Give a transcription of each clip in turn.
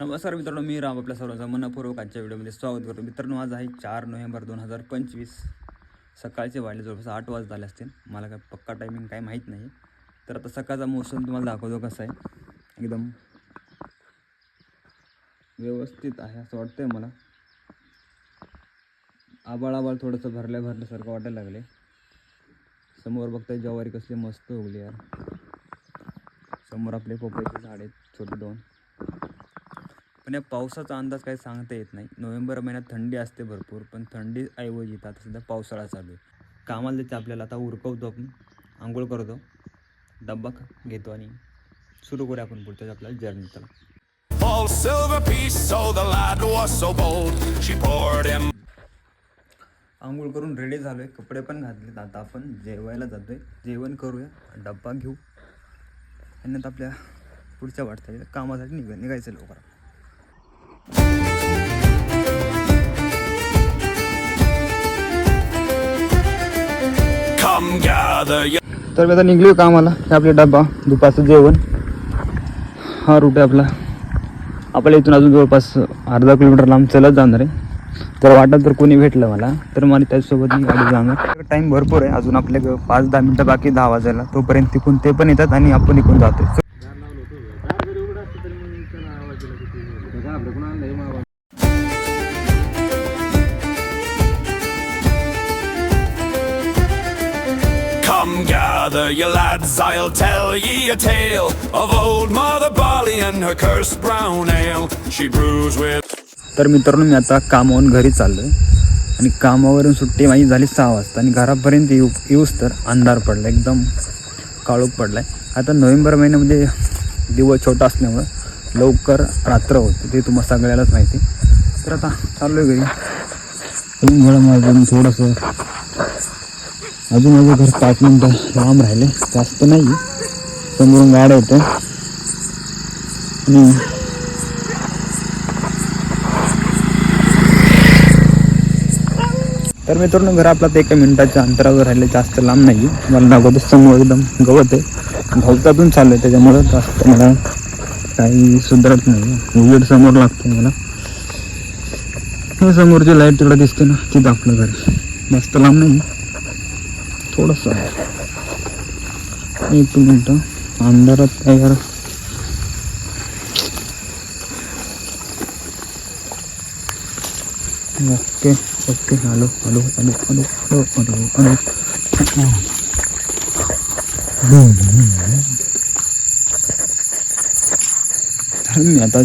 नमस्कार मित्रांनो, मी राम आपल्या सर्वांचा मनपूर्वक आजच्या व्हिडिओमध्ये स्वागत करतो. मित्रांनो, आज आहे 4 नोव्हेंबर 2025. सकाळचे वाजले जवळपास 8 वाजता झाले असतील. मला काय पक्का टायमिंग काय माहीत नाही. तर आता सकाळचा मोसम तुम्हाला दाखवतो कसा आहे. एकदम व्यवस्थित आहे असं वाटतंय मला. आबाळ थोडंसं भरल्यासारखं वाटायला लागले. समोर बघताय ज्वारी कसली मस्त उगली यार. समोर आपले पोपळ्याचे झाड आहेत छोटे दोन. पण या पावसाचा अंदाज काही सांगता येत नाही. नोव्हेंबर महिन्यात थंडी असते भरपूर, पण थंडी ऐवजी आता सध्या पावसाळा चालू आहे. कामाला जायचं आपल्याला. आता उरकवतो आपण, आंघोळ करतो, डब्बा घेतो आणि सुरू करूया आपण पुढच्या आपल्याला जर्नी. आंघोळ करून रेडी झालोय, कपडे पण घातलेत. आता आपण जेवायला जातोय, जेवण करूया, डब्बा घेऊ आणि आता आपल्या पुढच्या वाटतं कामासाठी निघायचं लवकर. तर मी आता निघलो कामाला. हे आपले डब्बा, दुपारचं जेवण, हा रूट आहे आपला. आपल्या इथून अजून जवळपास अर्धा किलोमीटर लांब चलत जाणार आहे. जर वाटत तर कोणी भेटलं मला तर मला त्याच्यासोबत मी गाडी जाणार. टाईम भरपूर आहे अजून, आपल्या 5-10 मिनटं बाकी 10 वाजायला. तोपर्यंत तिकून ते पण येतात आणि आपण इकडून जातोय. Come gather ye lads, I'll tell ye a tale of old Mother Barley and her cursed brown ale. She brews with. तर मित्रांनो, मी आता कामावरून घरी चाललोय आणि कामावरून सुट्टी माझी झाली 6 वाजता आणि घरापर्यंत येऊस तर अंधार पडला, एकदम काळोख पडलाय. आता नोव्हेंबर महिन्यामध्ये दिवस छोटा असल्यामुळं लवकर रात्र होते, ते तुम्हाला सगळ्यालाच माहिती. तर आता चाललोय घरी. अजून थोडंसं अजून माझं घर 5 मिनटं लांब राहिले, जास्त नाही. समोरून गाड्या येते आणि तर मित्रांनो, घर आपला 1 मिनिटाच्या अंतरावर राहिले, जास्त लांब नाही. मला दाखवतो समोर एकदम गवत आहे, गवतातून चालू आहे, त्याच्यामुळं जास्त मला काही सुधारत नाही. उजेड समोर लागतो मला. हे समोरची लाईट तिकडं दिसते ना, तिथं आपलं घर. जास्त लांब नाही, थोडंसं. 1 मिनटं अंधारात काय यार. Okay okay, hello. तर मी आता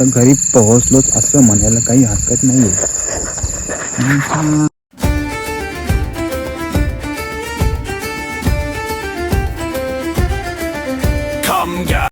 घरी पोहोचलोच असं म्हणायला काही हरकत नाही आहे.